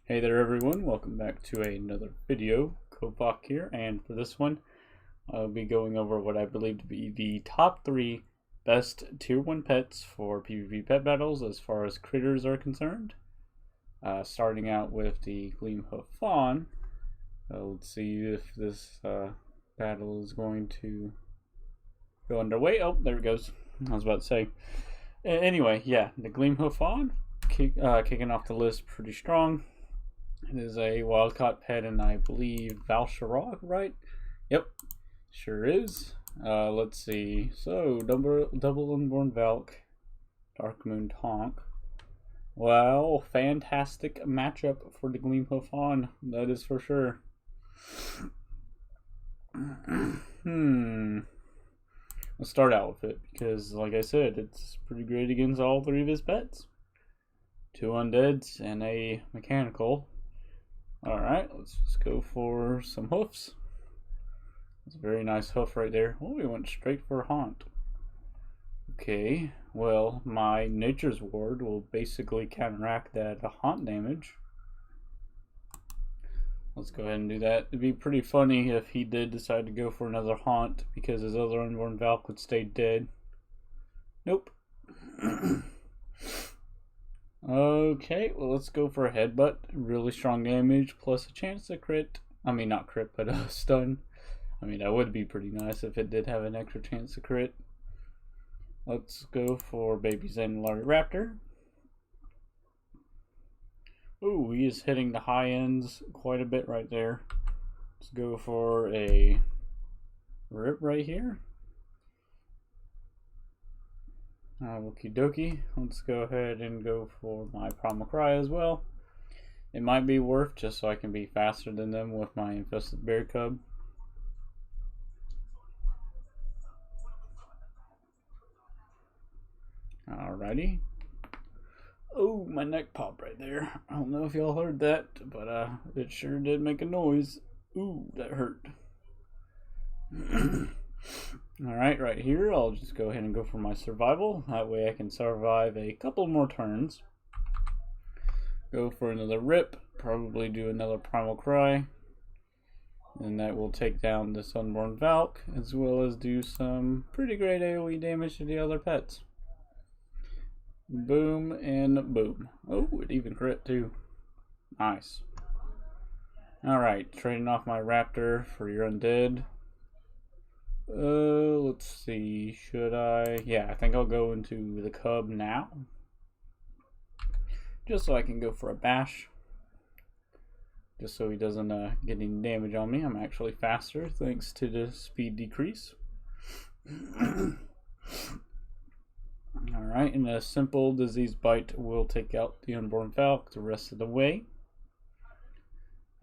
Hey there everyone, welcome back to another video. Kopok here, and for this one I'll be going over what I believe to be the top 3 best tier 1 pets for PvP pet battles as far as critters are concerned. Starting out with the Gleamhoof Fawn. Let's see if this battle is going to go underway. Oh, there it goes. I was about to say. Anyway, yeah, the Gleamhoof Fawn kicking off the list pretty strong. It is a wild-caught pet, and I believe Valshara, right? Yep, sure is. Let's see. So, double Unborn Valk, Dark Moon Tonk. Wow, fantastic matchup for the Gleamhoof Fawn. That is for sure. Let's start out with it because, like I said, it's pretty great against all 3 of his pets. 2 undeads and a mechanical. Alright, let's just go for some hoofs. That's a very nice hoof right there. Oh, we went straight for haunt. Okay, well, my nature's ward will basically counteract that haunt damage. Let's go ahead and do that. It'd be pretty funny if he did decide to go for another haunt because his other unborn Valk would stay dead. Nope. Okay, well, let's go for a headbutt. Really strong damage plus a chance to crit. I mean, not crit, but a stun. I mean, that would be pretty nice if it did have an extra chance to crit. Let's go for Baby Zen Larry Raptor. Ooh, he is hitting the high ends quite a bit right there. Let's go for a rip right here. Okie dokie. Let's go ahead and go for my Primal Cry as well. It might be worth just so I can be faster than them with my Infested Bear Cub. Alrighty. Oh, my neck popped right there. I don't know if y'all heard that, but it sure did make a noise. Ooh, that hurt. Alright, right here, I'll just go ahead and go for my survival. That way I can survive a couple more turns. Go for another rip. Probably do another Primal Cry. And that will take down this Unborn Valk, as well as do some pretty great AoE damage to the other pets. Boom and boom. Oh, it even crit too. Nice. Alright, trading off my Raptor for your Undead. Let's see, should I? Yeah, I think I'll go into the Cub now. Just so I can go for a bash. Just so he doesn't get any damage on me. I'm actually faster thanks to the speed decrease. Alright, and a simple disease bite will take out the Unborn Valk the rest of the way.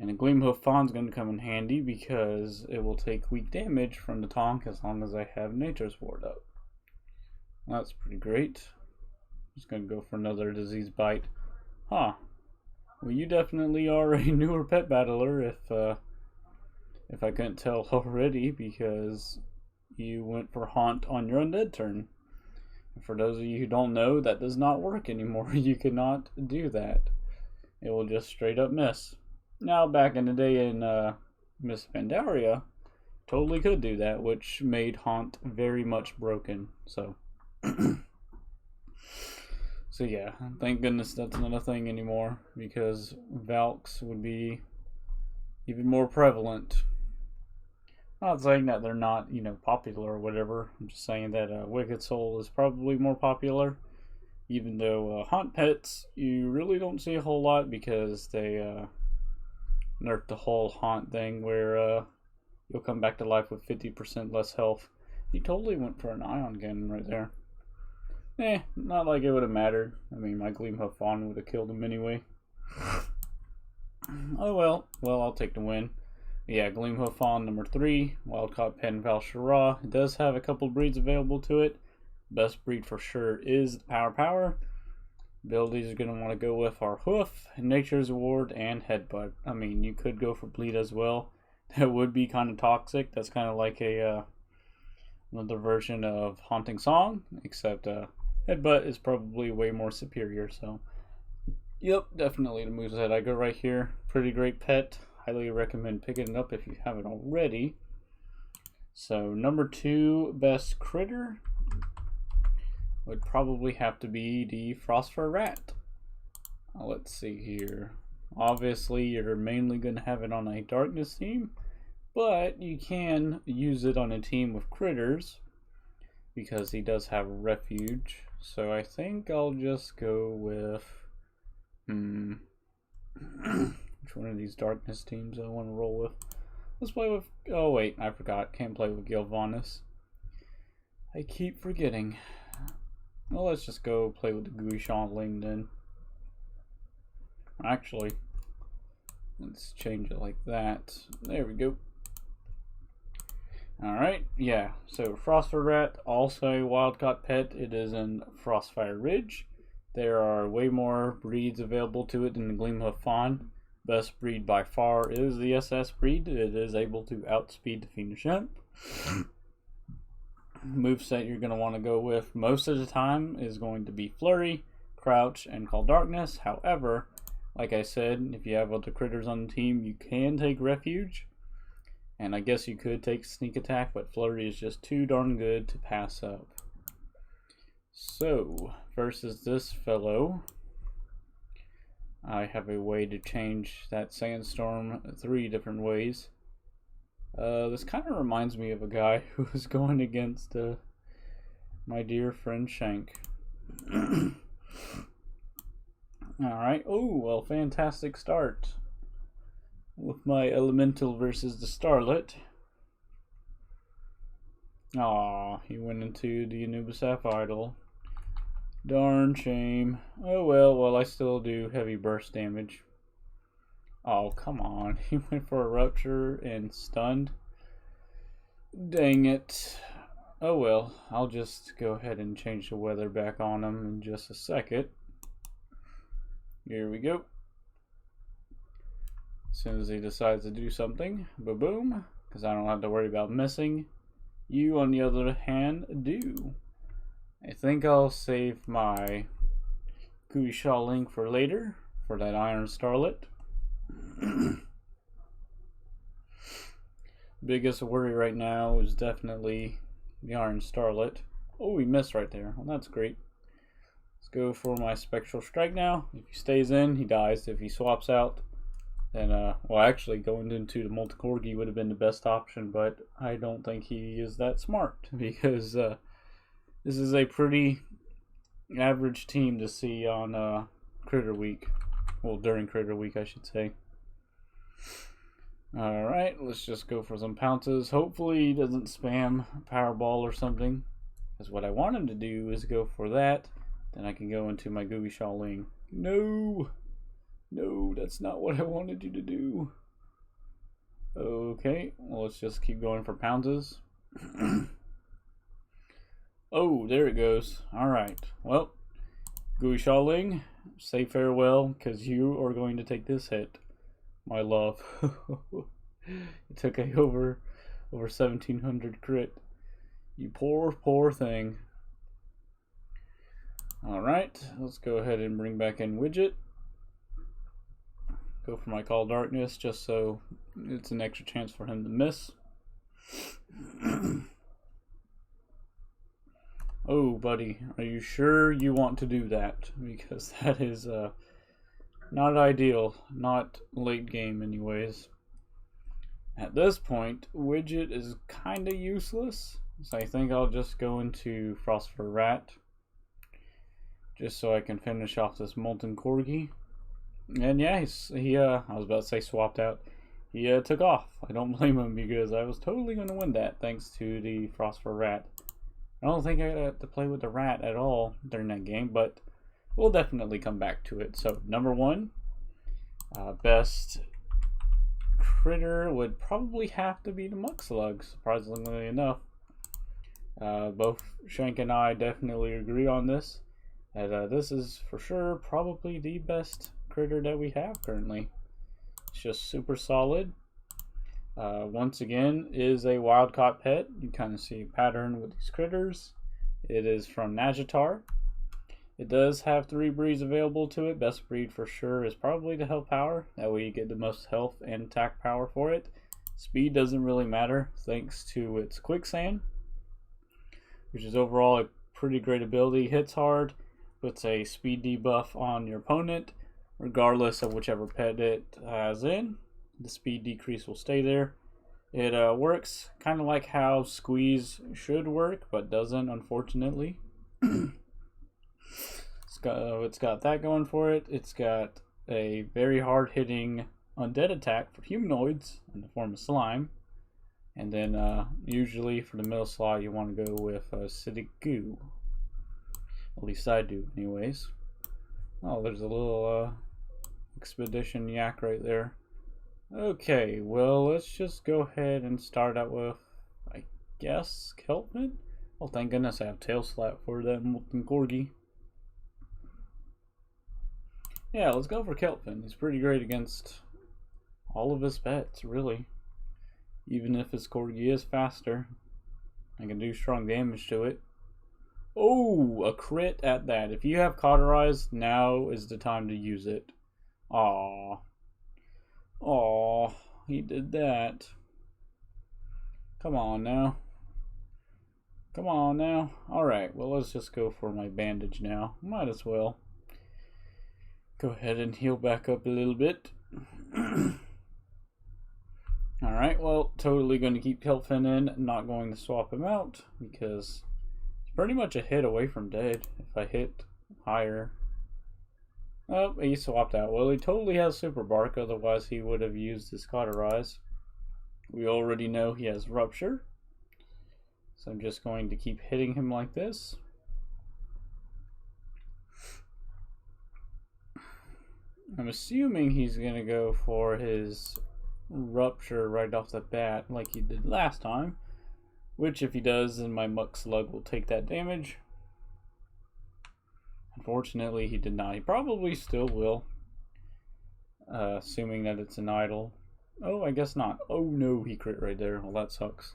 And a Gleamhoof Fawn's going to come in handy because it will take weak damage from the Tonk as long as I have Nature's Ward up. That's pretty great. Just going to go for another Disease Bite. Huh. Well, you definitely are a newer pet battler if I couldn't tell already, because you went for Haunt on your Undead turn. And for those of you who don't know, that does not work anymore. You cannot do that. It will just straight up miss. Now, back in the day in Miss Pandaria, totally could do that, which made Haunt very much broken. So, so yeah, thank goodness that's not a thing anymore, because Valks would be even more prevalent. I'm not saying that they're not, popular or whatever. I'm just saying that Wicked Soul is probably more popular, even though Haunt pets you really don't see a whole lot because they nerfed the whole haunt thing where you'll come back to life with 50% less health. He totally went for an ion cannon right there. Not like it would have mattered. I mean, my Gleamhoof Fawn would have killed him anyway. Oh well. Well, I'll take the win. Yeah, Gleamhoof Fawn number 3. Wildcaught Pen Valshara. It does have a couple breeds available to it. Best breed for sure is the Power. Abilities are going to want to go with our Hoof, Nature's Ward, and Headbutt. I mean, you could go for Bleed as well. That would be kind of toxic. That's kind of like a another version of Haunting Song, except Headbutt is probably way more superior. So Yep, definitely the Moosehead. I go right here. Pretty great pet. Highly recommend picking it up if you haven't already. So number 2 best critter would probably have to be the Frostfur Rat. Let's see here. Obviously, you're mainly going to have it on a darkness team, but you can use it on a team with critters because he does have refuge. So I think I'll just go with which one of these darkness teams I want to roll with. Let's play with, oh wait, I forgot, can't play with Gilvanis. I keep forgetting. Well, let's just go play with the Guishan then. Actually, let's change it like that. There we go. Alright, yeah, so Frostfur Rat, also a wild-caught pet. It is in Frostfire Ridge. There are way more breeds available to it than the Gleamhoof Fawn. Best breed by far is the SS breed. It is able to outspeed the Fiendish Imp. Moveset you're going to want to go with most of the time is going to be Flurry, Crouch, and Call Darkness. However, like I said, if you have other critters on the team, you can take Refuge. And I guess you could take Sneak Attack, but Flurry is just too darn good to pass up. So, versus this fellow, I have a way to change that Sandstorm 3 different ways. This kind of reminds me of a guy who was going against my dear friend Shank. Alright, oh, well, fantastic start with my Elemental versus the Starlet. Aw, he went into the Anubis Idol. Darn shame. Oh well, I still do heavy burst damage. Oh, come on. He went for a Rupture and stunned. Dang it. Oh well, I'll just go ahead and change the weather back on him in just a second. Here we go. As soon as he decides to do something, ba-boom, because I don't have to worry about missing. You, on the other hand, do. I think I'll save my Guishan Link for later, for that Iron Starlet. Biggest worry right now is definitely the Iron Starlet. Oh, he missed right there. Well, that's great. Let's go for my Spectral Strike now. If he stays in, he dies. If he swaps out, then, well, actually, going into the Multi-Corgi would have been the best option, but I don't think he is that smart, because this is a pretty average team to see on Critter Week. Well, during Critter Week, I should say. Alright, let's just go for some pounces. Hopefully he doesn't spam Powerball or something, because what I want him to do is go for that. Then I can go into my Guishan Link. No! No, that's not what I wanted you to do. Okay, well, let's just keep going for pounces. Oh, there it goes. Alright, well, Guishan Link, say farewell, because you are going to take this hit, my love. It took a over 1700 crit. You poor thing. Alright, let's go ahead and bring back in Widget. Go for my Call Darkness just so it's an extra chance for him to miss. Oh, buddy, are you sure you want to do that? Because that is not ideal, not late game anyways. At this point, Widget is kind of useless, so I think I'll just go into Frostfur Rat just so I can finish off this Molten Corgi. And yeah, he I was about to say swapped out. He took off. I don't blame him because I was totally going to win that thanks to the Frostfur Rat. I don't think I had to play with the rat at all during that game, but we'll definitely come back to it. So number 1, best critter would probably have to be the Muck Slug, surprisingly enough. Both Shank and I definitely agree on this. And this is for sure probably the best critter that we have currently. It's just super solid. Once again, is a wild-caught pet. You kind of see a pattern with these critters. It is from Najatar. It does have 3 breeds available to it. Best breed for sure is probably the health power. That way you get the most health and attack power for it. Speed doesn't really matter thanks to its quicksand, which is overall a pretty great ability. Hits hard, puts a speed debuff on your opponent, regardless of whichever pet it has in. The speed decrease will stay there. It works kind of like how Squeeze should work, but doesn't, unfortunately. It's got that going for it. It's got a very hard-hitting undead attack for humanoids in the form of slime. And then usually for the middle slot you want to go with acidic goo. At least I do anyways. Oh, there's a little expedition yak right there. Okay, well let's just go ahead and start out with, I guess, Kelpman? Oh, thank goodness I have tail slap for that molten corgi. Yeah, let's go for Kelpman. He's pretty great against all of his pets, really. Even if his corgi is faster, I can do strong damage to it. Oh, a crit at that. If you have cauterized, now is the time to use it. Aww. Aww, he did that. Come on now. Come on now. Alright, well let's just go for my bandage now. Might as well. Go ahead and heal back up a little bit. Alright, well, totally going to keep Kelpman in. Not going to swap him out because it's pretty much a hit away from dead if I hit higher. Oh, he swapped out. Well, he totally has Super Bark, otherwise he would have used his Cauterize. We already know he has Rupture. So I'm just going to keep hitting him like this. I'm assuming he's going to go for his Rupture right off the bat like he did last time. Which if he does, then my Muck Slug will take that damage. Unfortunately, he did not. He probably still will. Assuming that it's an idle. Oh, I guess not. Oh no, he crit right there. Well, that sucks.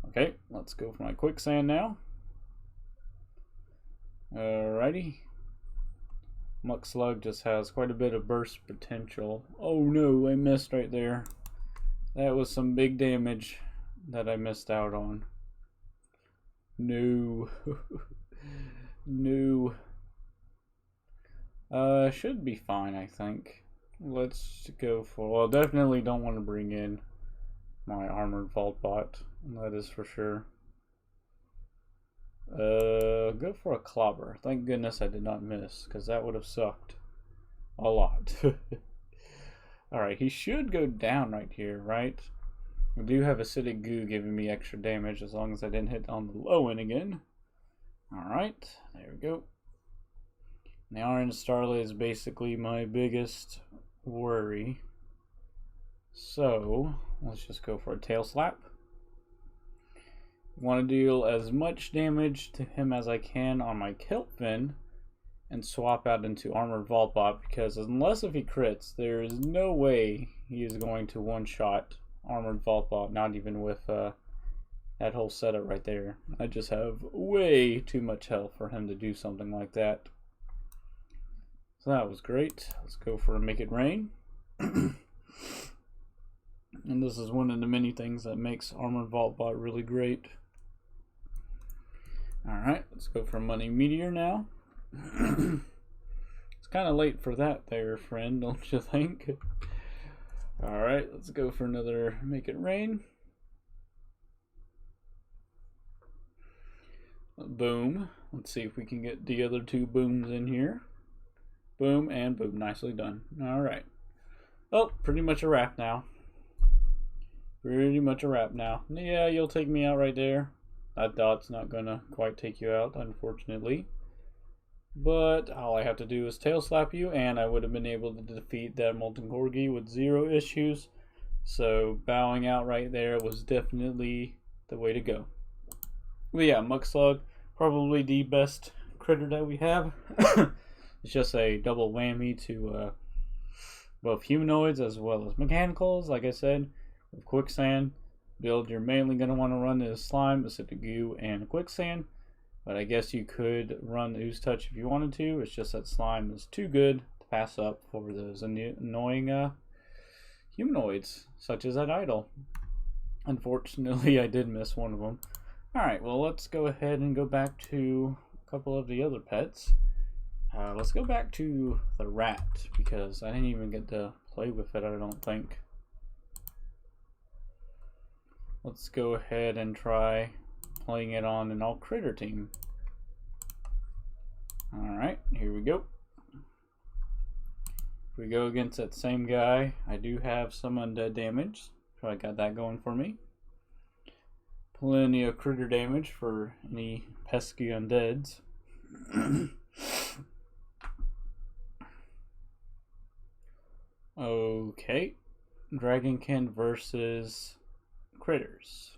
Okay, let's go for my quicksand now. Alrighty. Muck Slug just has quite a bit of burst potential. Oh no, I missed right there. That was some big damage that I missed out on. No. No. Should be fine, I think. Let's go for, well, definitely don't want to bring in my armored vault bot. That is for sure. Go for a clobber. Thank goodness I did not miss, because that would have sucked a lot. Alright, he should go down right here, right? We do have acidic goo giving me extra damage as long as I didn't hit on the low end again. Alright, there we go. The orange starlight is basically my biggest worry. So, let's just go for a tail slap. Want to deal as much damage to him as I can on my Kelpman and swap out into Armored Vault Bot, because unless if he crits, there is no way he is going to one-shot Armored Vault Bot, not even with that whole setup right there. I just have way too much health for him to do something like that. So that was great. Let's go for a Make It Rain. And this is one of the many things that makes Armored Vault Bot really great. Alright, let's go for Money Meteor now. It's kind of late for that there, friend, don't you think? Alright, let's go for another Make It Rain. Boom. Let's see if we can get the other two booms in here. Boom and boom. Nicely done. Alright. Oh, pretty much a wrap now. Pretty much a wrap now. Yeah, you'll take me out right there. That dot's not gonna quite take you out, unfortunately. But all I have to do is tail slap you, and I would have been able to defeat that Molten Corgi with 0 issues. So bowing out right there was definitely the way to go. But yeah, Muck Slug, probably the best critter that we have. It's just a double whammy to both humanoids as well as mechanicals. Like I said, with quicksand build, you're mainly going to want to run is slime, acidic goo, and quicksand. But I guess you could run Ooze Touch if you wanted to. It's just that slime is too good to pass up for those annoying humanoids, such as that idol. Unfortunately, I did miss one of them. Alright, well, let's go ahead and go back to a couple of the other pets. Let's go back to the rat, because I didn't even get to play with it, I don't think. Let's go ahead and try playing it on an all critter team. Alright, here we go. If we go against that same guy, I do have some undead damage, so I got that going for me. Plenty of critter damage for any pesky undeads. Okay, Dragonkin versus critters.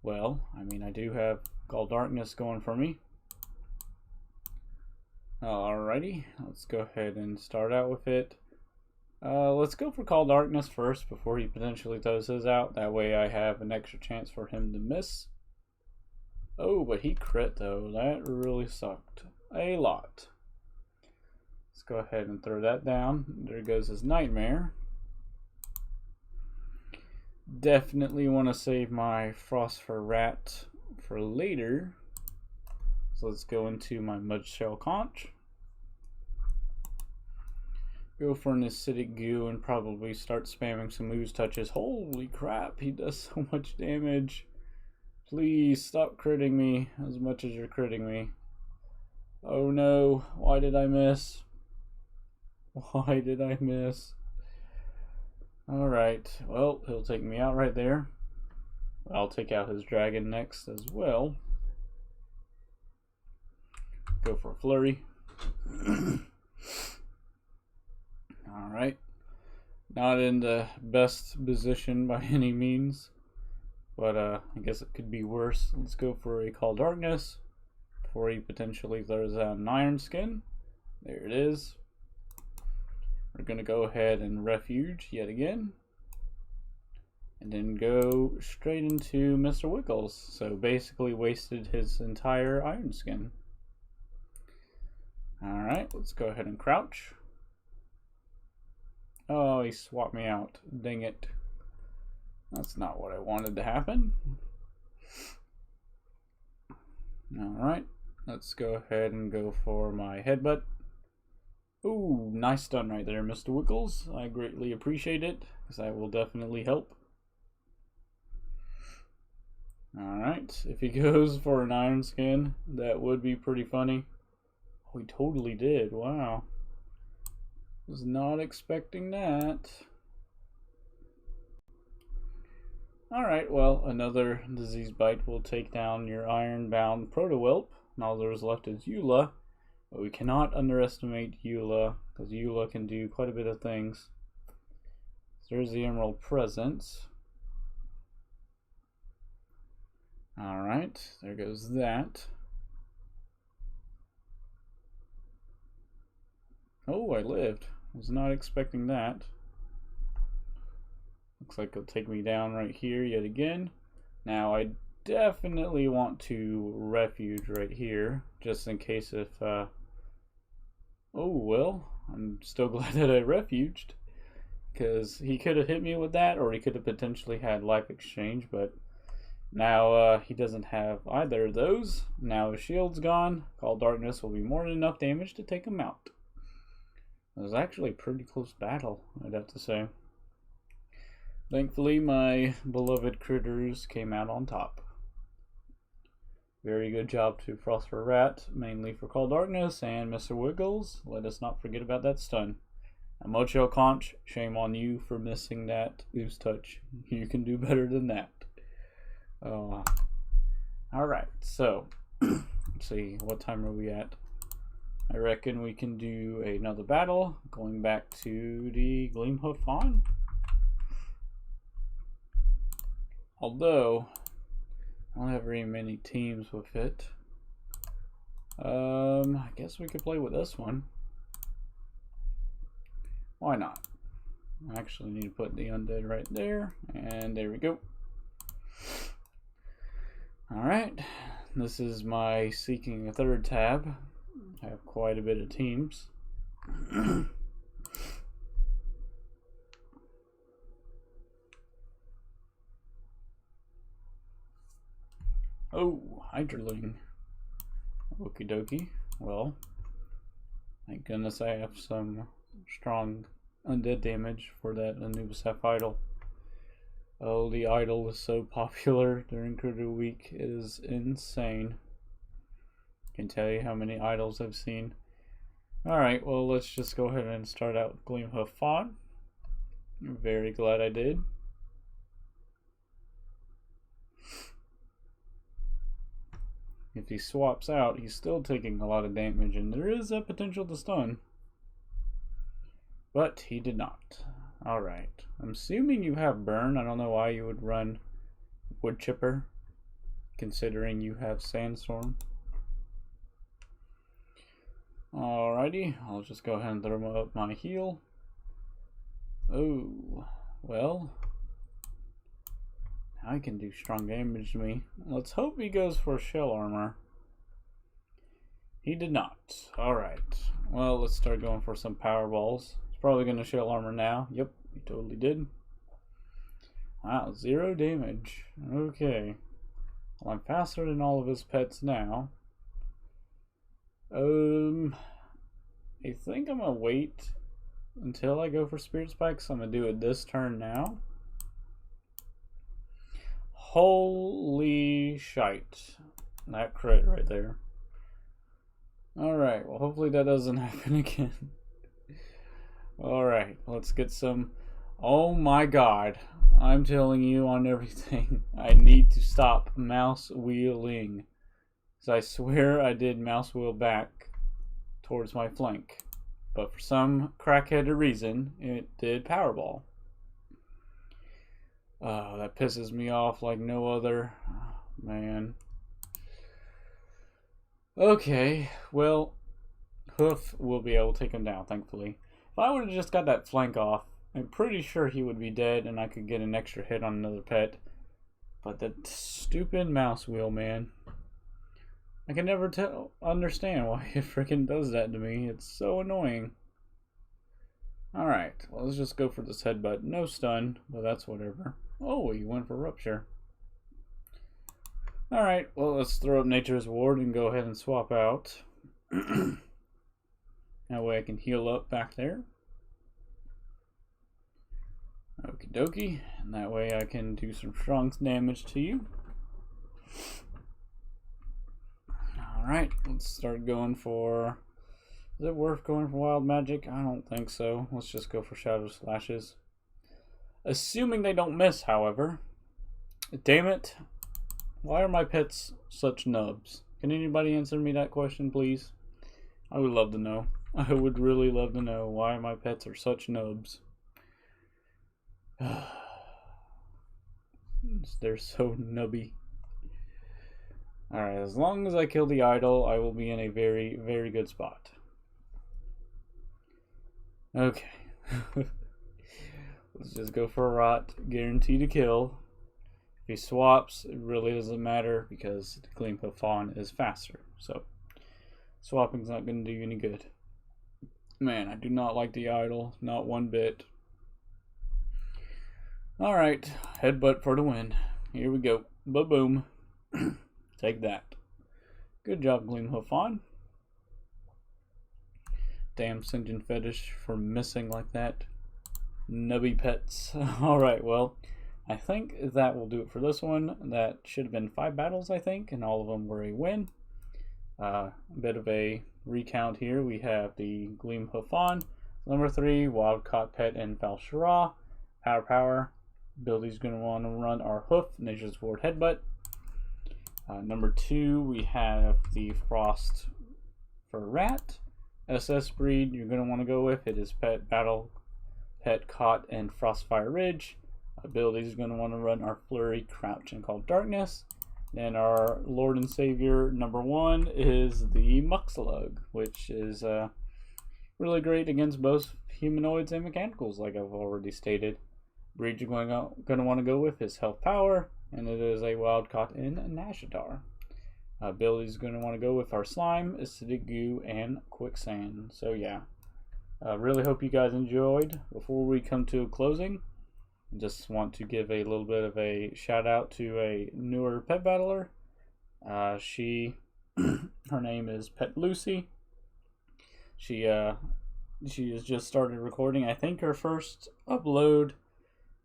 Well, I mean, I do have Call Darkness going for me. Alrighty, let's go ahead and start out with it. Let's go for Call Darkness first before he potentially throws his out. That way I have an extra chance for him to miss. Oh, but he crit though. That really sucked a lot. Let's go ahead and throw that down. There goes his Nightmare. Definitely want to save my Frostfur Rat for later. So let's go into my Mudshell Conch. Go for an acidic goo and probably start spamming some ooze touches. Holy crap, he does so much damage. Please stop critting me as much as you're critting me. Oh no, why did I miss? Why did I miss? Alright, well, he'll take me out right there. I'll take out his dragon next as well. Go for a flurry. Alright. Not in the best position by any means, but I guess it could be worse. Let's go for a Call Darkness before he potentially throws out an Iron Skin. There it is. We're going to go ahead and refuge yet again. And then go straight into Mr. Wiggles. So basically wasted his entire Iron Skin. Alright, let's go ahead and crouch. Oh, he swapped me out. Dang it. That's not what I wanted to happen. Alright, let's go ahead and go for my headbutt. Ooh, nice stun right there, Mr. Wiggles. I greatly appreciate it, because that will definitely help. Alright, if he goes for an Iron Skin, that would be pretty funny. Oh, he totally did. Wow. Was not expecting that. Alright, well, another disease bite will take down your iron-bound Proto-Whelp. And all there's left is Eula. But we cannot underestimate Eula, because Eula can do quite a bit of things. So there's the Emerald Presence. Alright, there goes that. Oh, I lived. Was not expecting that. Looks like it'll take me down right here yet again. Now I definitely want to refuge right here, just in case if oh well, I'm still glad that I refuged, because he could have hit me with that, or he could have potentially had life exchange, but now he doesn't have either of those. Now his shield's gone. Call Darkness will be more than enough damage to take him out. It was actually a pretty close battle, I'd have to say. Thankfully, my beloved critters came out on top. Very good job to Frostfur Rat, mainly for Call Darkness, and Mr. Wiggles. Let us not forget about that stun. And Mudshell Conch, shame on you for missing that Ooze Touch. You can do better than that. Alright, so, let's see, what time are we at? I reckon we can do another battle, going back to the Gleamhoof Fawn. Although, I don't have very many teams with it. I guess we could play with this one. Why not? I actually need to put the undead right there, and there we go. Alright, this is my seeking a third tab. I have quite a bit of teams. Oh, Hydraling. Okie dokie. Well, thank goodness I have some strong undead damage for that Anubis F idol. Oh, the idol is so popular during Critter Week. It is insane. Can tell you how many idols I've seen. Alright, well, let's just go ahead and start out with Gleamhoof Fawn. I'm very glad I did. If he swaps out, he's still taking a lot of damage, and there is a potential to stun. But he did not. Alright. I'm assuming you have burn. I don't know why you would run wood chipper, considering you have sandstorm. Alrighty, I'll just go ahead and throw up my heal. Oh, well, now he can do strong damage to me. Let's hope he goes for shell armor. He did not. Alright, well, let's start going for some power balls. He's probably going to shell armor now. Yep, he totally did. Wow, 0 damage. Okay. Well, I'm faster than all of his pets now. I think I'm gonna wait until I go for Spirit Spike, so I'm gonna do it this turn now. Holy shite. That crit right there. Alright, well, hopefully that doesn't happen again. Alright, let's get some. Oh my god. I'm telling you on everything. I need to stop mouse wheeling. So I swear I did mouse wheel back towards my flank. But for some crackheaded reason, it did Powerball. Oh, that pisses me off like no other. Oh, man. Okay, well, Hoof will be able to take him down, thankfully. If I would have just got that flank off, I'm pretty sure he would be dead and I could get an extra hit on another pet. But that stupid mouse wheel, man. I can never understand why it freaking does that to me. It's so annoying. Alright, well, let's just go for this headbutt. No stun, but that's whatever. Oh, he went for Rupture. Alright, well, let's throw up Nature's Ward and go ahead and swap out. That way I can heal up back there. Okie dokie. And that way I can do some strong damage to you. Alright, let's start going for... Is it worth going for Wild Magic? I don't think so. Let's just go for Shadow Slashes. Assuming they don't miss, however. Damn it. Why are my pets such nubs? Can anybody answer me that question, please? I would love to know. I would really love to know why my pets are such nubs. They're so nubby. Alright, as long as I kill the idol, I will be in a very, very good spot. Okay. Let's just go for a Rot. Guaranteed to kill. If he swaps, it really doesn't matter because the Gleamhoof Fawn is faster. So, swapping's not going to do you any good. Man, I do not like the idol. Not one bit. Alright. Headbutt for the win. Here we go. Ba-boom. Take that. Good job, Gleamhoof Fawn. Damn Sinjin Fetish for missing like that. Nubby pets. Alright, well, I think that will do it for this one. That should have been 5 battles, I think, and all of them were a win. A bit of a recount here. We have the Gleamhoof Fawn, number 3, Wild Caught Pet, and Valshara. Power. Ability's going to want to run our Hoof, Nature's Ward Headbutt. Number 2, we have the Frostfur Rat. SS breed you're going to want to go with. It is Pet, Battle, Pet, Caught, and Frostfire Ridge. Abilities going to want to run our Flurry, Crouch, and Call Darkness. And our Lord and Savior number 1 is the Muck Slug, which is really great against both humanoids and mechanicals, like I've already stated. Breed you're going to want to go with is Health Power, and it is a wild caught in Nashadar. Ability's going to want to go with our slime, acidic goo, and quicksand. So yeah, really hope you guys enjoyed. Before we come to a closing, just want to give a little bit of a shout out to a newer pet battler. Her name is Pet Lucy. She has just started recording. I think her first upload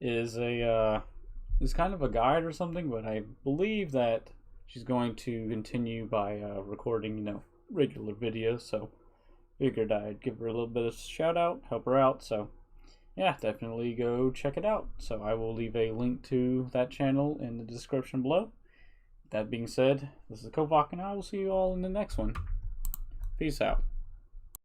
is kind of a guide or something, but I believe that she's going to continue by recording, regular videos. So figured I'd give her a little bit of shout out, help her out. So yeah, definitely go check it out. So I will leave a link to that channel in the description below. That being said, this is Kovac, and I will see you all in the next one. Peace out.